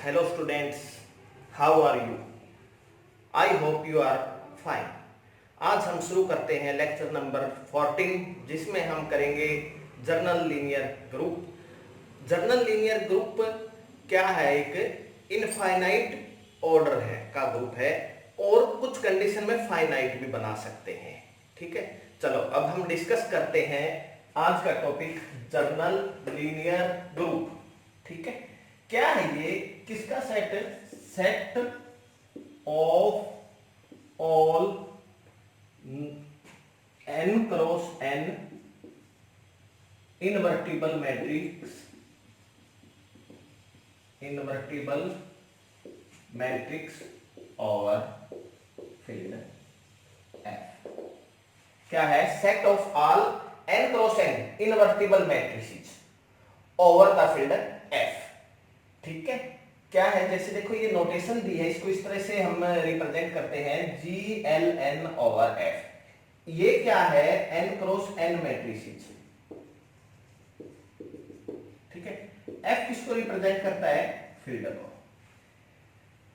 Hello students, how are you? I hope you are fine. आज हम शुरू करते हैं लेक्चर नंबर 14 जिसमें हम करेंगे journal linear group. Journal linear group क्या है? एक इनफाइनाइट ऑर्डर है का ग्रुप है और कुछ कंडीशन में फाइनाइट भी बना सकते हैं। ठीक है, चलो अब हम डिस्कस करते हैं आज का टॉपिक जर्नल लीनियर ग्रुप। ठीक है, क्या है ये? किसका set? Set of all n cross n invertible matrix और फील्ड F। क्या है? Set of all n cross n invertible matrices over the field F। ठीक है, क्या है? जैसे देखो ये नोटेशन दी है, इसको इस तरह से हम रिप्रेजेंट करते हैं GLN ओवर F। ये क्या है? n cross n matrices. ठीक है, F किसको रिप्रेजेंट करता है? फील्ड को।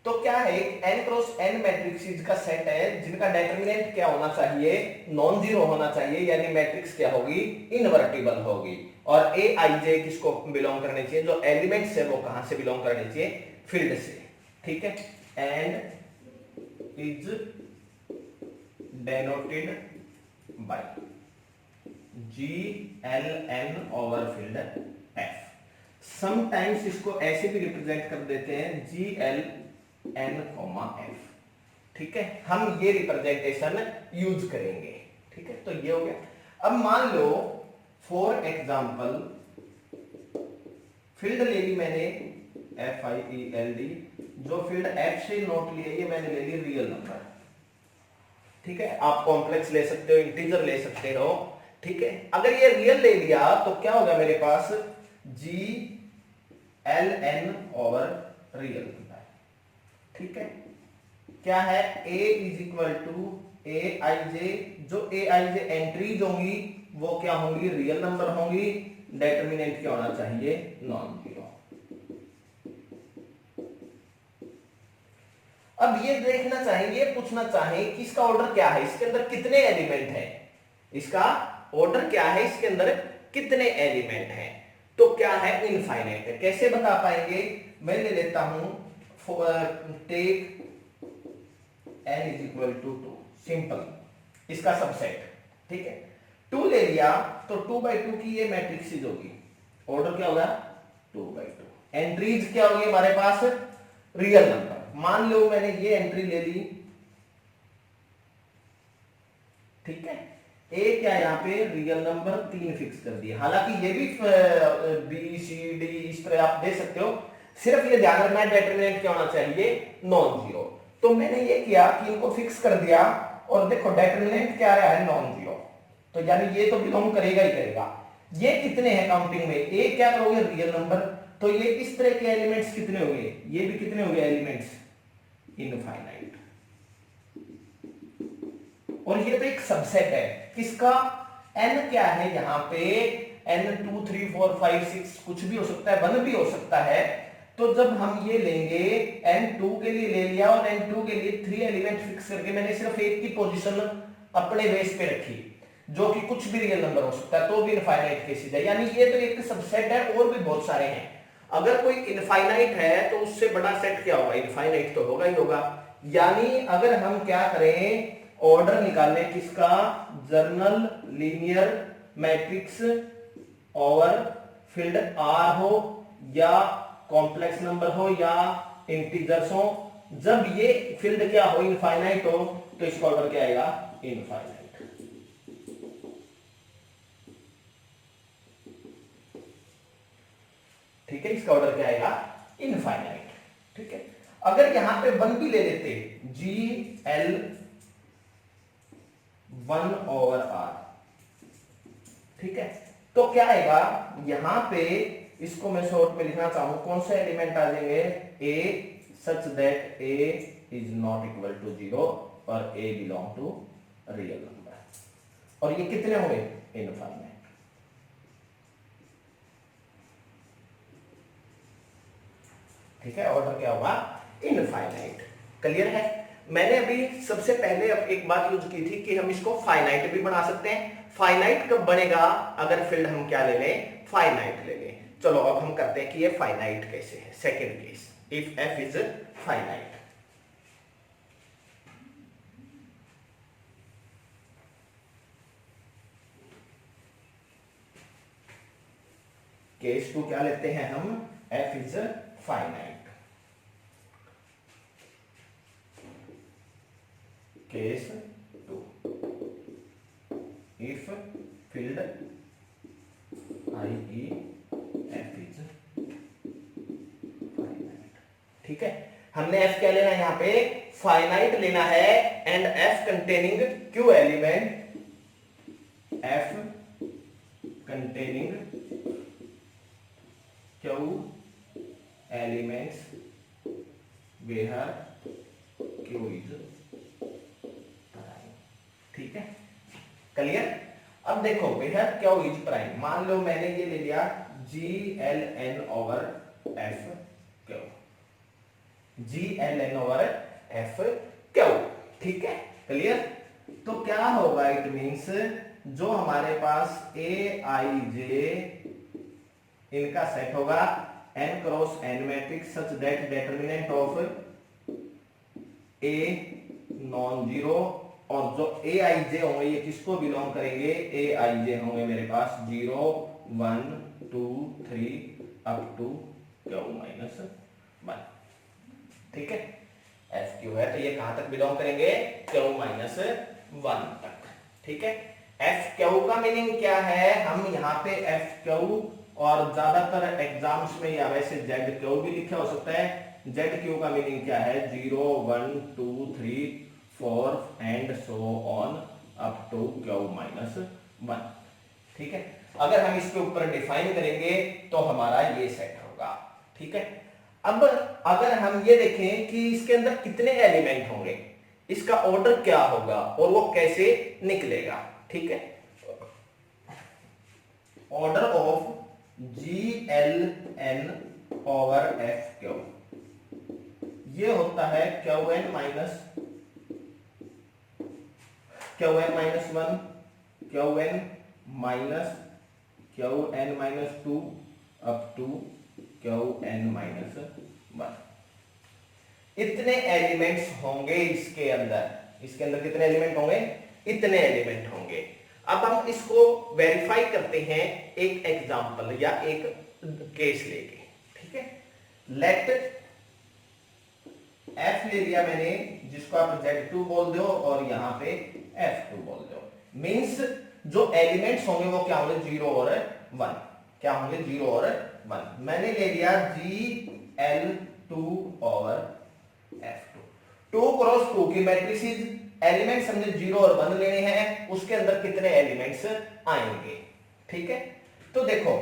तो क्या है? एक n क्रॉस n मैट्रिसेस का सेट है जिनका डिटरमिनेंट क्या होना चाहिए? नॉन जीरो होना चाहिए, यानी मैट्रिक्स क्या होगी? इनवर्टिबल होगी। और ए आई जे किसको बिलोंग करने चाहिए? जो एलिमेंट्स है वो कहां से बिलोंग करने चाहिए? फील्ड से। ठीक है, and is denoted by GLN over field F। Sometimes इसको ऐसे भी रिप्रेजेंट कर देते हैं GLN, F। ठीक है, हम ये रिप्रेजेंटेशन यूज करेंगे। ठीक है, तो ये हो गया। अब मान लो फॉर एग्जाम्पल फील्ड ले ली मैंने FIELD, जो फील्ड F से नोट लिया ये मैंने ले ली रियल नंबर। ठीक है, आप कॉम्प्लेक्स ले सकते हो, इंटीजर ले सकते हो। ठीक है, अगर ये रियल ले लिया तो क्या होगा मेरे पास? GLN over real number. ठीक है, क्या है? A is equal to AIJ। जो AIJ एंट्रीज होंगी वो क्या होंगी? रियल नंबर होंगी। डिटरमिनेंट क्या होना चाहिए? Non zero. अब ये देखना चाहिए, पूछना चाहिए कि इसका ऑर्डर क्या है, इसके अंदर कितने एलिमेंट हैं? इसका ऑर्डर क्या है, इसके अंदर कितने एलिमेंट हैं? तो क्या है? इनफाइनाइट है। कैसे बता पाएंगे? मैं ले लेता हूं take n is equal to 2, simple इसका सबसेट। ठीक है, 2 ले लिया तो 2/2 की ये मैट्रिक्स होगी। ऑर्डर क्या होगा? 2/2। एंट्रीज क्या होगी हमारे पास? Real number. मान लो मैंने ये एंट्री ले ली। ठीक है, ए क्या यहां पे? रियल नंबर 3 फिक्स कर दिया। हालांकि ये भी BCD इस तरह आप दे सकते हो, सिर्फ ये ध्यान रखना है डिटरमिनेंट क्या होना चाहिए? Non zero. तो मैंने ये किया कि इनको फिक्स कर दिया और देखो डिटरमिनेंट क्या रहा है? Non zero. तो यानी ये तो बिलोंग करेगा ही करेगा। ये कितने हैं काउंटिंग में? ए क्या करोगे? Real number. तो ये इस तरह के एलिमेंट्स कितने हो गए? ये भी कितने हो गए एलिमेंट्स? इनफाइनाइट। और ये तो एक सबसेट है किसका? n क्या है यहां पे? n 2 3 4 5 6 कुछ भी हो सकता है, 1 भी हो सकता है। तो जब हम ये लेंगे n2 के लिए ले लिया और n2 के लिए 3 एलिमेंट फिक्स करके मैंने सिर्फ एक की पोजीशन अपने बेस पे रखी, जो कि कुछ भी रियल नंबर हो सकता है, तो भी इनफाइनाइट केसेस है। यानी ये तो एक सबसेट है, और भी बहुत सारे हैं। अगर कोई इनफाइनाइट है तो उससे बड़ा सेट क्या होगा? इनफाइनाइट तो होगा ही होगा। यानी अगर हम क्या करें? ऑर्डर निकालने किसका? Journal linear matrix over field R हो या कॉम्प्लेक्स नंबर हो या इंटीजर्स हो, जब ये फील्ड क्या हो? इनफाइनाइट हो, तो इसका ऑर्डर क्या आएगा? इनफाइनाइट। ठीक है, इसका ऑर्डर क्या आएगा? इनफाइनाइट। ठीक है, अगर यहां पे 1 भी ले लेते, GL 1 ओवर R। ठीक है, तो क्या आएगा यहां पे? इसको मैं शॉर्ट में लिखना चाहूं, कौन से एलिमेंट आ जाएंगे? A such that A is not equal to 0 और A belong to real number. और ये कितने हो गए? इनफाइनाइट। ठीक है, ऑर्डर क्या होगा, इनफाइनाइट। क्लियर है। मैंने अभी सबसे पहले एक बात यूज की थी कि हम इसको फाइनाइट भी बना सकते हैं। फाइनाइट कब बनेगा, अगर फील्ड हम क्या ले लें, फाइनाइट ले लें। चलो अब हम करते हैं कि ये फाइनाइट कैसे है। Second case, if F is finite. Case two क्या लेते हैं हम, F is finite. Case two, if field I E F is finite. ठीक है, हमने एफ क्या लेना है, यहां पे फाइनाइट लेना है and F containing Q element, F containing Q elements where Q is prime. ठीक है, क्लियर। अब देखो वेयर क्यू इज प्राइम, मान लो मैंने ये ले लिया G L N over F Q, G L N over F Q. ठीक है, क्लियर। तो क्या होगा, इट मींस जो हमारे पास ए आई जे इनका सेट होगा n cross n matrix such that determinant of a non zero, और जो ए आई जे होंगे ये किसको बिलोंग करेंगे, ए आई जे होंगे मेरे पास 0 1 2 3 अप टू क्यू माइनस 1। ठीक है, एफ क्यू है तो ये कहां तक बिलोंग करेंगे, क्यू माइनस 1 तक। ठीक है, एफ क्यू का मीनिंग क्या है, हम यहाँ पे एफ क्यू, और ज्यादातर एग्जाम्स में या वैसे जेड क्यू भी लिखा हो सकता है। जेड क्यू का मीनिंग क्या है, 0 1 2 3 4 and so on up to Q minus 1। ठीक है, अगर हम इसके ऊपर डिफाइन करेंगे तो हमारा ये सेट होगा। ठीक है, अब अगर हम ये देखें कि इसके अंदर कितने एलिमेंट होंगे, इसका ऑर्डर क्या होगा और वो कैसे निकलेगा। ठीक है, order of G L N over F Q, ये होता है Q N minus 1, Q N minus 2 up to Q N minus 1। इतने एलिमेंट्स होंगे इसके अंदर। इसके अंदर कितने एलिमेंट होंगे, इतने एलिमेंट होंगे। अब हम इसको वेरीफाई करते हैं एक एग्जांपल या एक केस लेके। ठीक है, लेट एफ ले लिया मैंने, जिसको आप Z2 बोल दो और यहां पे F2 बोल दो। मींस जो एलिमेंट्स होंगे वो क्या होंगे, 0 और 1। क्या होंगे, 0 और 1। मैंने ले लिया GL2 और F2, 2 क्रॉस 2 की मैट्रिसेस, एलिमेंट्स हमने 0 और 1 लेने हैं, उसके अंदर कितने एलिमेंट्स आएंगे। ठीक है, तो देखो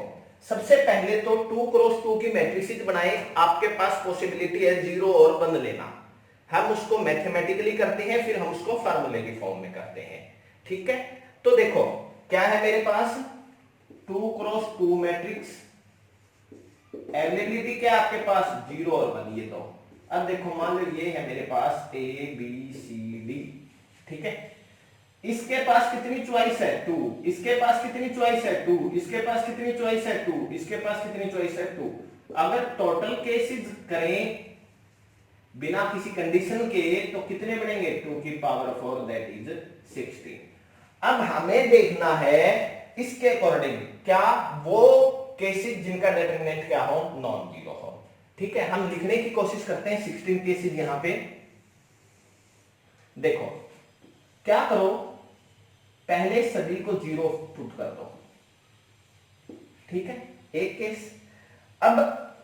सबसे पहले तो 2 क्रॉस 2 की मैट्रिसेस बनाए, आपके पास पॉसिबिलिटी है 0 और 1 लेना। हम उसको मैथमेटिकली करते हैं, फिर हम उसको फार्मूले की फॉर्म में करते हैं। ठीक है, तो देखो क्या है मेरे पास, 2 क्रॉस 2 मैट्रिक्स, अवेलेबिलिटी क्या है आपके पास, 0 और 1। ये तो अब देखो मान लो ये है मेरे पास A B C D। ठीक है, इसके पास कितनी चॉइस है, 2। इसके पास कितनी चॉइस है, 2। इसके पास कितनी चॉइस है, 2। इसके पास कितनी चॉइस है, 2। अगर टोटल केसेस करें बिना किसी कंडीशन के तो कितने बनेंगे, 2 की पावर 4 दैट इज 16। अब हमें देखना है इसके अकॉर्डिंग क्या वो केसेस जिनका डिटरमिनेंट क्या हो, नॉन जीरो हो। ठीक है, हम लिखने की कोशिश करते हैं 16 केसेस यहां पे। देखो क्या करो, पहले सभी को 0 पुट कर दो। ठीक है, एक केस। अब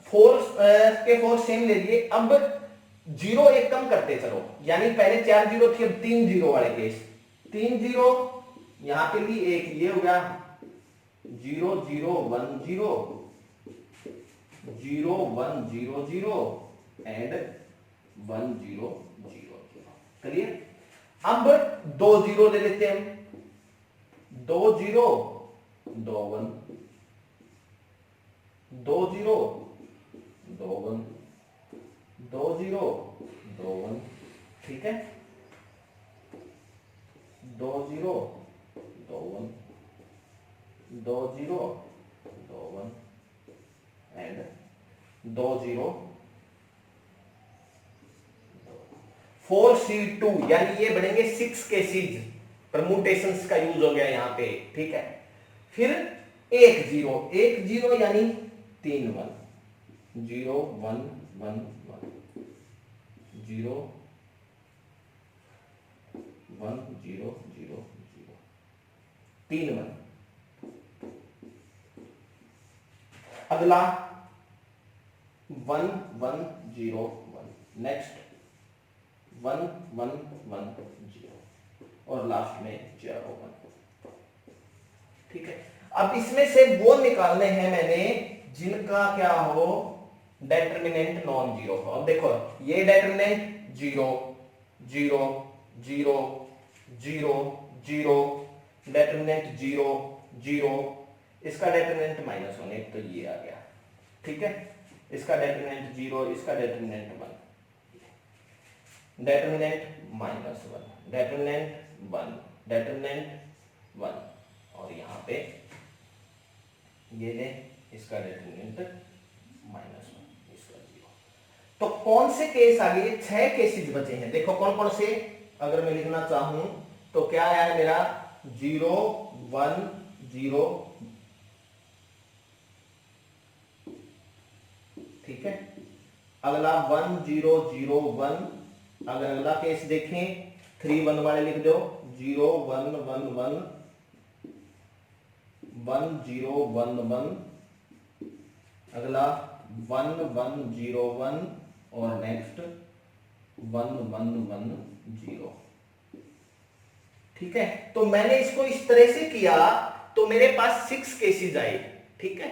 4 के 4 सेम ले लिए, अब 0 एक कम करते चलो, यानी पहले 4 0 थी, अब 3 0 वाले केस। 3 0 यहां पे भी एक ये हो गया 0 0 1 0 0 1 0 0 एंड 1 0 0 0। क्लियर। अब 2 0 ले लेते हैं हम, 2 0 2 1, 2 0 2 1, 2 0 2 1, ठीक है, 2 0 2 1, 2 0 2 1 एंड 2 0 4C2, यानी ये बनेंगे 6 केसीज। परमुटेशंस का यूज हो गया यहां पे, ठीक है। फिर 1 0 1 0 यानी 3 1, 0 1 1 1, 0 1 0 0 0, 3 1। अगला 1 1 0 1, नेक्स्ट 1 1 1 0 और लास्ट में 0 1, ठीक है। अब इसमें से वो निकालने हैं मैंने जिनका क्या हो, डेटर्मिनेंट नॉन जीरो हो। अब देखो ये डेटर्मिनेंट 0 0 0 0 0, डेटर्मिनेंट 0 0, इसका डेटर्मिनेंट -1, एक तो ये आ गया, ठीक है। इसका डेटर्मिनेंट 0, इसका डेटर्मिनेंट 1, डेटर्मिनेंट -1, डेटर्मिनेंट 1, डेटर्मिनेंट 1, और यहां पे ये ले इसका डेटर्मिनेंट -1, इसका 0। तो कौन से केस आ गए, 6 केसेस बचे हैं। देखो कौन कौन से, अगर मैं लिखना चाहूं तो क्या आया है मेरा, 0 1 0, ठीक है। अगला 1 0 0 1, अगर अगला केस देखें 3 1 वाले लिख दो, 0 1 1 1, 1 0 1 1, अगला 1 1 0 1 और नेक्स्ट 1 1 1 0, ठीक है। तो मैंने इसको इस तरह से किया तो मेरे पास 6 केसेस आए, ठीक है।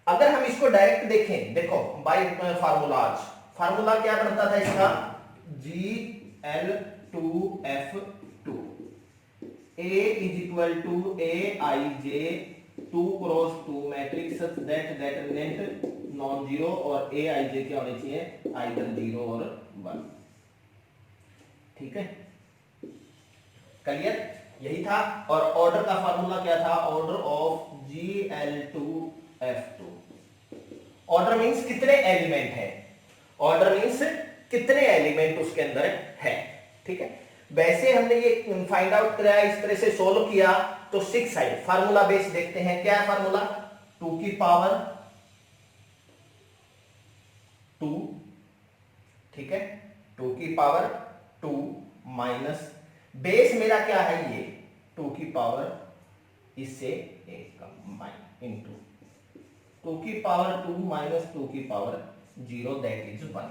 अगर हम इसको डायरेक्ट देखें, देखो बाय फार्मूलाज, फार्मूला क्या बनता था इसका, Gl2f2, A is equal to Aij 2 cross 2 matrix such that determinant non zero, और Aij क्या होने चाहिए, आइदर 0 और 1, ठीक है, क्लियर, यही था। और ऑर्डर का फार्मूला क्या था, order of Gl2f2। Order means कितने एलिमेंट है, ऑर्डर मींस कितने एलिमेंट उसके अंदर है, ठीक है। वैसे हमने ये फाइंड आउट किया, इस तरह से सोल्व किया तो 6 आई। फार्मूला बेस देखते हैं, क्या है फार्मूला, 2 की पावर 2, ठीक है, 2 की पावर 2 माइनस बेस मेरा क्या है, ये 2 की पावर इससे एक कम इंटू 2 की पावर 2 माइनस 2 की power 0, that is 1,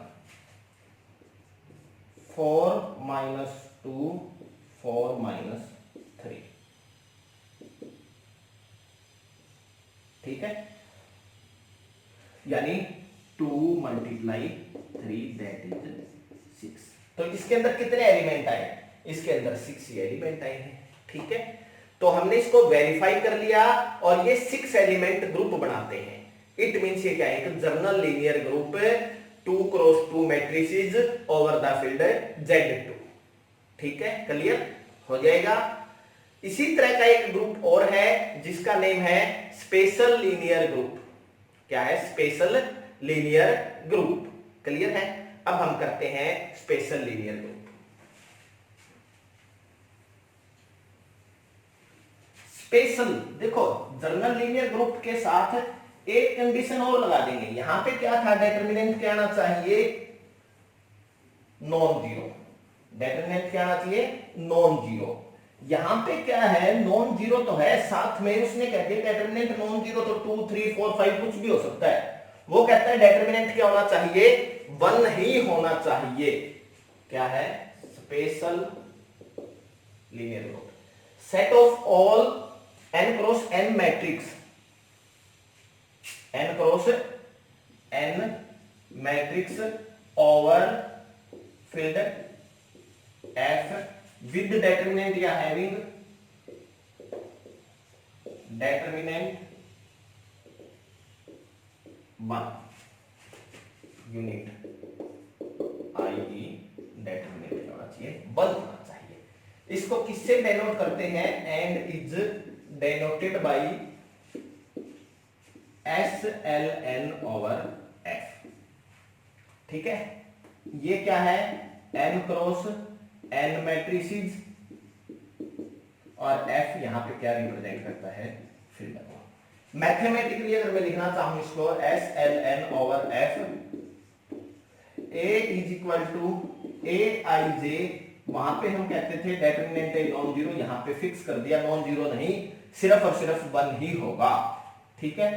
4 minus 2 4 minus 3, ठीक है, यानी 2 मल्टीप्लाई 3 दैट इज 6। तो इसके अंदर कितने एलिमेंट आए, इसके अंदर 6 एलिमेंट आए हैं, ठीक है। तो हमने इसको वेरीफाई कर लिया और ये 6 एलिमेंट ग्रुप बनाते हैं। इट मींस ये क्या है, एक journal linear group 2 cross 2 matrices over the field Z2, ठीक है, क्लियर हो जाएगा। इसी तरह का एक ग्रुप और है जिसका नेम है स्पेशल लीनियर ग्रुप। क्या है, स्पेशल लीनियर ग्रुप, क्लियर है। अब हम करते हैं स्पेशल लीनियर ग्रुप। स्पेशल, देखो जर्नल लीनियर ग्रुप के साथ एक कंडीशन और लगा देंगे। यहां पे क्या था, डेटर्मिनेंट क्या आना चाहिए, नॉन जीरो, डेटर्मिनेंट क्या आना चाहिए, नॉन जीरो। यहां पे क्या है, नॉन जीरो तो है, साथ में उसने कह दिया डेटर्मिनेंट नॉन जीरो, तो 2 3 4 5 कुछ भी हो सकता है। वो कहता है डेटर्मिनेंट क्या होना चाहिए, 1 ही होना चाहिए। क्या है, special linear group, set of all n cross n matrix, n cross n matrix over field F with determinant या having determinant 1 यूनिट, इसको किससे डेनोट करते हैं? And is denoted by S L N over F. ठीक है, ये क्या है? एन क्रॉस एन मैट्रिसेस, और एफ यहां पे क्या रिप्रेजेंट करता है? फील्ड को। मैथमेटिकली अगर मैं लिखना चाहूं इसको, S L N over F, A is equal to A I J, वहां पे हम कहते थे डेटरमिनेंट है नॉन जीरो, यहां पे फिक्स कर दिया नॉन जीरो नहीं, सिर्फ और सिर्फ 1 ही होगा। ठीक है,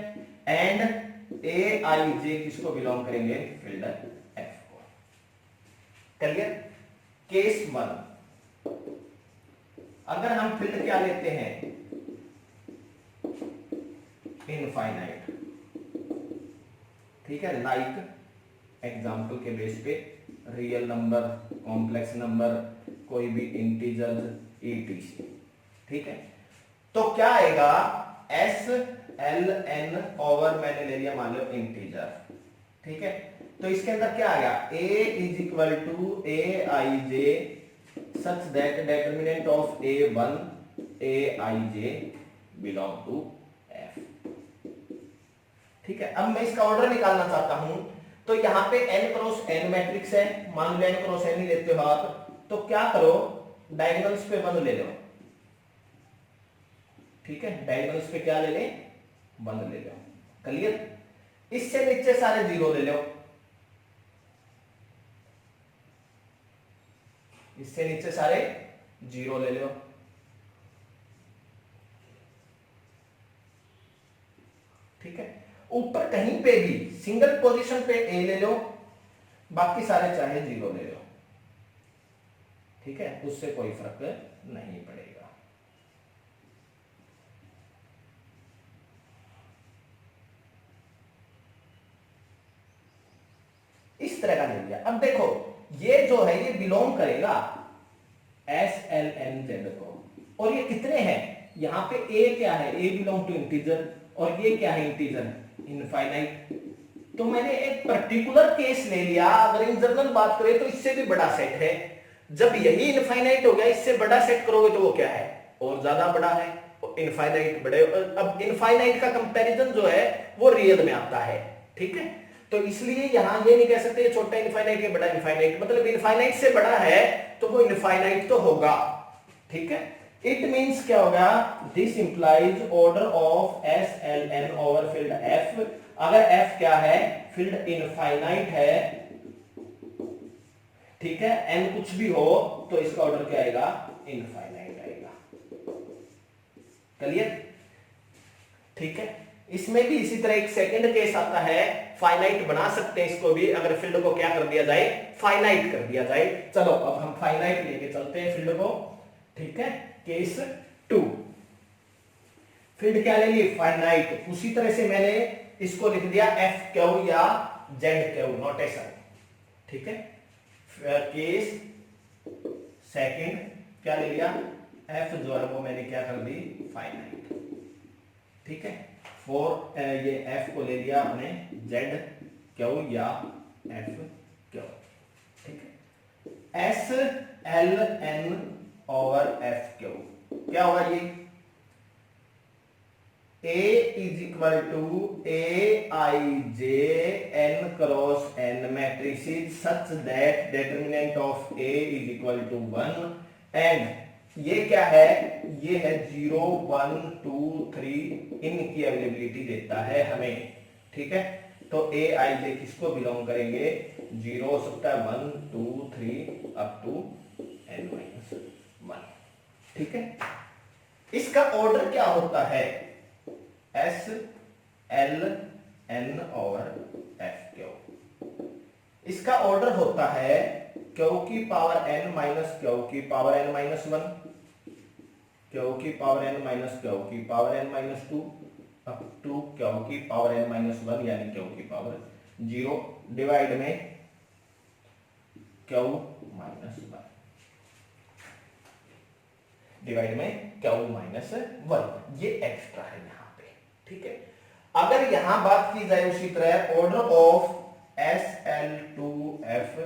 एंड ए आई जे किसको बिलोंग करेंगे? फील्ड एफ को। क्लियर? केस 1, अगर हम फील्ड क्या लेते हैं? इनफाइनाइट। ठीक है, लाइक एग्जाम्पल के बेस पे रियल नंबर, कॉम्प्लेक्स नंबर, कोई भी इंटीजर, ईटीसी। ठीक है, तो क्या आएगा? एस एल एन ओवर, मैंने ले लिया मान लो इंटीजर। ठीक है, तो इसके अंदर क्या आ गया? A is equal to A I J such that determinant of A one A I J belong to F. ठीक है, अब मैं इसका ऑर्डर निकालना चाहता हूं, तो यहां पे n क्रॉस n मैट्रिक्स है, मान लो n क्रॉस n ही लेते हो आप, तो क्या करो? डायगोनल्स पे 1 ले लो। ठीक है, डायगोनल्स पे क्या ले ले? 1 ले लो। क्लियर? इससे नीचे सारे 0 ले लो, इससे नीचे सारे 0 ले लो। ठीक है, ऊपर कहीं पे भी सिंगल पोजीशन पे ए ले लो, बाकी सारे चाहे 0 ले लो। ठीक है, उससे कोई फर्क नहीं पड़ेगा। इस तरह का ले लिया। अब देखो, ये जो है ये बिलोंग करेगा एस एल एन जेड को, और ये कितने हैं? यहां पे ए क्या है? ए बिलोंग टू इंटीजर, और ये क्या है? Integer, infinite. तो मैंने एक पर्टिकुलर केस ले लिया। अगर इन जनरल बात करें तो इससे भी बड़ा सेट है। जब यही इनफाइनाइट हो गया, इससे बड़ा सेट करोगे तो वो क्या है? और ज्यादा बड़ा है, इनफाइनाइट बड़े। अब इनफाइनाइट का कंपैरिजन जो है वो रियल में आता है। ठीक है, तो इसलिए यहां ये नहीं कह सकते छोटा इनफाइनाइट या बड़ा इनफाइनाइट, मतलब इनफाइनाइट से बड़ा है तो वो इनफाइनाइट तो होगा। ठीक है, इट मींस क्या होगा? This implies order of S L N over field F. अगर एफ क्या है? फील्ड इनफाइनाइट है। ठीक है, एन कुछ भी हो तो इसका ऑर्डर क्या आएगा? इनफाइनाइट आएगा। क्लियर? ठीक है, इसमें भी इसी तरह एक सेकंड केस आता है, फाइनाइट बना सकते हैं इसको भी, अगर फील्ड को क्या कर दिया जाए? फाइनाइट कर दिया जाए। चलो अब हम फाइनाइट लेके चलते हैं फील्ड को। ठीक है, केस 2, फील्ड क्या ले ली? फाइनाइट। उसी तरह से मैंने इसको लिख दिया एफ क्यू या जेड क्यू नोटेशन। ठीक है, केस सेकंड क्या ले लिया? एफ जो है वो मैंने क्या कर दी? फाइनाइट। ठीक है, फॉर ये एफ को ले लिया हमने जेड क्यू या एफ क्यू। ठीक है, S L N over F Q क्या होगा? ये A is equal to Aij n cross n matrices such that determinant of A is equal to 1 and ये क्या है? ये है 0 1 2 3 इनकी अवेलेबिलिटी देता है हमें। ठीक है, तो Aij किसको बिलोंग करेंगे? 0 हो सकता है 1 2 3 अप टू n-1। ठीक है, इसका ऑर्डर क्या होता है? S L N over F Q. इसका ऑर्डर होता है क्यू की पावर एन माइनस क्यू की पावर एन माइनस 1, क्यू की पावर एन माइनस क्यू की power N minus 2 up to Q की पावर एन माइनस 1 यानी क्यू की पावर 0 डिवाइड में क्यू माइनस 1, डिवाइड में क्यू माइनस 1। ये एक्स्ट्रा है यहां पे। ठीक है, अगर यहां बात की जाए उसी तरह order of S L two F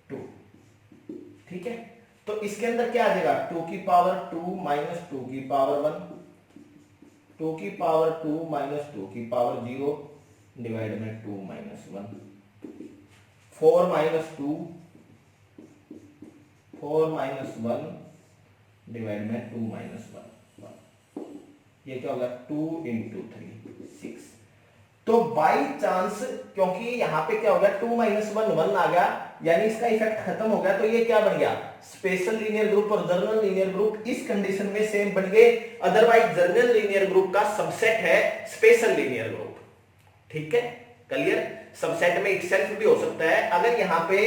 two. ठीक है, तो इसके अंदर क्या आ जाएगा 2 की पावर 2 माइनस 2 की पावर 1, 2 की पावर 2 माइनस 2 की पावर 0 डिवाइड में 2 माइनस 1, 4 माइनस 2, 4 माइनस 1 डिवाइड में 2 माइनस 1, ये क्या होगा 2 इंटू 3 6। तो बाई चांस क्योंकि यहां पे क्या हो गया 2 माइनस 1 1 आ गया, यानी इसका इफेक्ट खत्म हो गया, तो ये क्या बन गया स्पेशल लीनियर ग्रुप और जर्नल लीनियर ग्रुप इस कंडीशन में सेम बन गए। अदरवाइज जर्नल लीनियर ग्रुप का सबसेट है स्पेशल लीनियर ग्रुप। ठीक है, क्लियर। सबसेट में इटसेल्फ भी हो सकता है। अगर यहां पे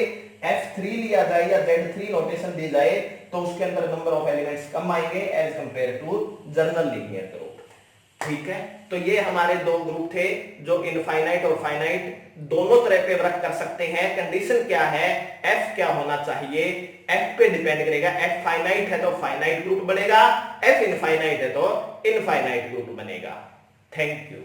F3 लिया जाए या Z3 नोटेशन दी जाए तो उसके अंदर नंबर ऑफ एलिमेंट्स कम आएंगे as compare to general linear group. ठीक है, तो ये हमारे दो ग्रुप थे जो इनफाइनाइट और फाइनाइट दोनों तरह पे वर्क कर सकते हैं। कंडीशन क्या है, F क्या होना चाहिए, F पे डिपेंड करेगा। F फाइनाइट है तो फाइनाइट ग्रुप बनेगा, F इनफाइनाइट है तो इनफाइनाइट ग्रुप बनेगा। Thank you.